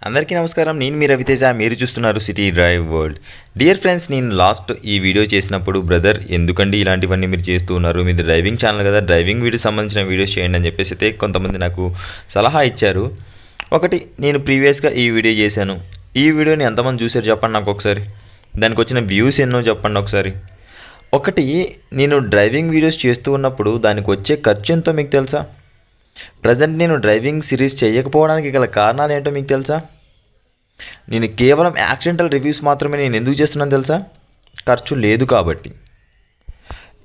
అందరికీ నమస్కారం. నేను మీ రవితేజ. మీరు చూస్తున్నారు city drive world. Dear friends, నేను లాస్ట్ ఈ వీడియో చేసినప్పుడు బ్రదర్ ఎందుకండి ఇలాంటివన్నీ మీరు చేస్తూ ఉన్నారు, మీది డ్రైవింగ్ ఛానల్ కదా, డ్రైవింగ్ వీడియో సంబంధించిన వీడియోస్ చేయండి అని చెప్పేసి అయితే కొంతమంది నాకు సలహా ఇచ్చారు. ఒకటి, నేను ప్రీవియస్గా ఈ వీడియో చేశాను. ఈ వీడియోని ఎంతమంది చూసారు చెప్పండి నాకు ఒకసారి. దానికి వచ్చిన వ్యూస్ ఎన్నో చెప్పండి ఒకసారి. ఒకటి, నేను డ్రైవింగ్ వీడియోస్ చేస్తూ ఉన్నప్పుడు దానికి వచ్చే ఖర్చు ఎంతో మీకు తెలుసా? ప్రజెంట్ నేను డ్రైవింగ్ సిరీస్ చేయకపోవడానికి గల కారణాలు ఏంటో మీకు తెలుసా? నేను కేవలం యాక్సిడెంటల్ రివ్యూస్ మాత్రమే నేను ఎందుకు చేస్తున్నాను తెలుసా? ఖర్చు లేదు కాబట్టి.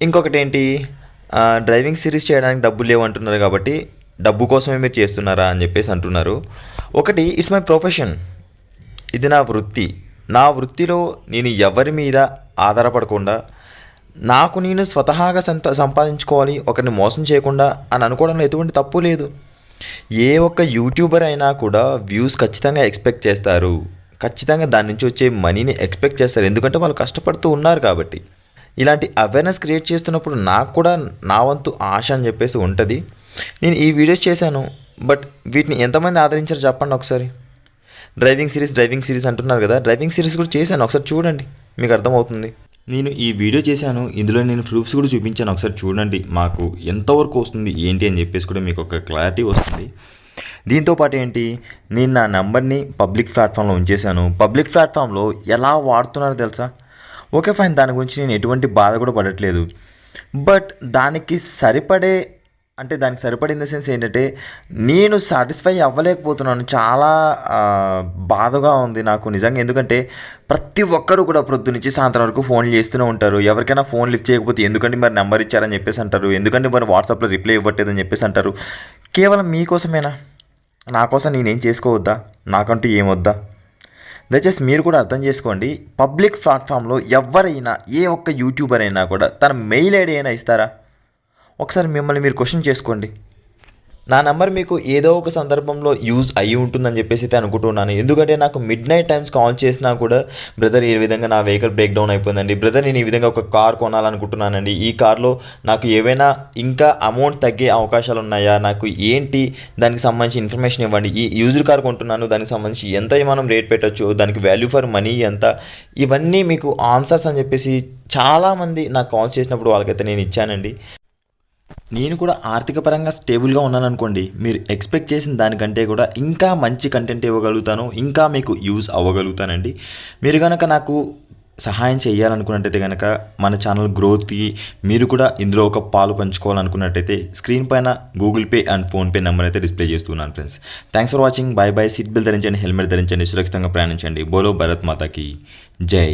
ఇంకొకటి ఏంటి, డ్రైవింగ్ సిరీస్ చేయడానికి డబ్బులు లేవు అంటున్నారు కాబట్టి డబ్బు కోసమే మీరు చేస్తున్నారా అని చెప్పేసి అంటున్నారు. ఒకటి, ఇట్స్ మై ప్రొఫెషన్, ఇది నా వృత్తి. నా వృత్తిలో నేను ఎవరి మీద ఆధారపడకుండా నాకు నేను స్వతహాగా సంపాదించుకోవాలి, ఒకరిని మోసం చేయకుండా అని అనుకోవడంలో ఎటువంటి తప్పు లేదు. ఏ ఒక్క యూట్యూబర్ అయినా కూడా వ్యూస్ ఖచ్చితంగా ఎక్స్పెక్ట్ చేస్తారు, ఖచ్చితంగా దాని నుంచి వచ్చే మనీని ఎక్స్పెక్ట్ చేస్తారు, ఎందుకంటే వాళ్ళు కష్టపడుతూ ఉన్నారు కాబట్టి. ఇలాంటి అవేర్నెస్ క్రియేట్ చేస్తున్నప్పుడు నాకు కూడా నా వంతు ఆశ అని చెప్పేసి ఉంటుంది. నేను ఈ వీడియోస్ చేశాను, బట్ వీటిని ఎంతమంది ఆదరించారు చెప్పండి ఒకసారి. డ్రైవింగ్ సిరీస్ అంటున్నారు కదా, డ్రైవింగ్ సిరీస్ కూడా చేశాను, ఒకసారి చూడండి మీకు అర్థమవుతుంది. నేను ఈ వీడియో చేశాను, ఇందులో నేను ప్రూఫ్స్ కూడా చూపించాను, ఒకసారి చూడండి మాకు ఎంతవరకు వస్తుంది ఏంటి అని చెప్పేసి కూడా మీకు ఒక క్లారిటీ వస్తుంది. దీంతోపాటు ఏంటి, నేను నా నెంబర్ని పబ్లిక్ ప్లాట్ఫామ్లో ఉంచేశాను. పబ్లిక్ ప్లాట్ఫామ్లో ఎలా వాడుతున్నారో తెలుసా? ఓకే ఫైన్, దాని గురించి నేను ఎటువంటి బాధ కూడా పడట్లేదు. బట్ దానికి సరిపడే ఇన్ ద సెన్స్ ఏంటంటే నేను సాటిస్ఫై అవ్వలేకపోతున్నాను. చాలా బాధగా ఉంది నాకు నిజంగా. ఎందుకంటే ప్రతి ఒక్కరు కూడా ప్రొద్దు నుంచి సాయంత్రం వరకు ఫోన్లు చేస్తూనే ఉంటారు. ఎవరికైనా ఫోన్ లిఫ్ట్ చేయకపోతే ఎందుకంటే మరి నెంబర్ ఇచ్చారని చెప్పేసి అంటారు, ఎందుకంటే మరి వాట్సాప్లో రిప్లై ఇవ్వట్లేదని చెప్పేసి అంటారు. కేవలం మీకోసమేనా? నా కోసం నేనేం చేసుకోవద్దా? నాకంటూ ఏమొద్దా? దయచేసి మీరు కూడా అర్థం చేసుకోండి. పబ్లిక్ ప్లాట్ఫామ్లో ఎవరైనా, ఏ ఒక్క యూట్యూబర్ అయినా కూడా తన మెయిల్ ఐడి అయినా ఇస్తారా? ఒకసారి మిమ్మల్ని మీరు క్వశ్చన్ చేసుకోండి. నా నెంబర్ మీకు ఏదో ఒక సందర్భంలో యూజ్ అయ్యి ఉంటుందని చెప్పేసి అయితే అనుకుంటున్నాను. ఎందుకంటే నాకు మిడ్ నైట్ టైమ్స్ కాల్ చేసినా కూడా, బ్రదర్ ఈ విధంగా నా వెహికల్ బ్రేక్ డౌన్ అయిపోయిందండి, బ్రదర్ నేను ఈ విధంగా ఒక కార్ కొనాలనుకుంటున్నానండి, ఈ కార్లో నాకు ఏవైనా ఇంకా అమౌంట్ తగ్గే అవకాశాలు ఉన్నాయా, నాకు ఏంటి దానికి సంబంధించి ఇన్ఫర్మేషన్ ఇవ్వండి, ఈ యూజ్డ్ కార్ కొంటున్నాను దానికి సంబంధించి ఎంత మనం రేట్ పెట్టచ్చు, దానికి వాల్యూ ఫర్ మనీ ఎంత, ఇవన్నీ మీకు ఆన్సర్స్ అని చెప్పేసి చాలామంది నాకు కాల్ చేసినప్పుడు వాళ్ళకైతే నేను ఇచ్చానండి. నేను కూడా ఆర్థిక పరంగా స్టేబుల్గా ఉన్నాను అనుకోండి, మీరు ఎక్స్పెక్ట్ చేసిన దానికంటే కూడా ఇంకా మంచి కంటెంట్ ఇవ్వగలుగుతాను, ఇంకా మీకు యూజ్ అవ్వగలుగుతానండి. మీరు కనుక నాకు సహాయం చేయాలనుకున్నట్టయితే కనుక మన ఛానల్ గ్రోత్కి మీరు కూడా ఇందులో ఒక పాలు పంచుకోవాలనుకున్నట్టయితే స్క్రీన్ పైన Google pay and PhonePe number అయితే డిస్ప్లే చేస్తున్నాను friends. Thanks for watching. By by. Seat belt ధరించండి, హెల్మెట్ ధరించండి, సురక్షితంగా ప్రయాణించండి. బోలో భారత్ మాతాకి జై.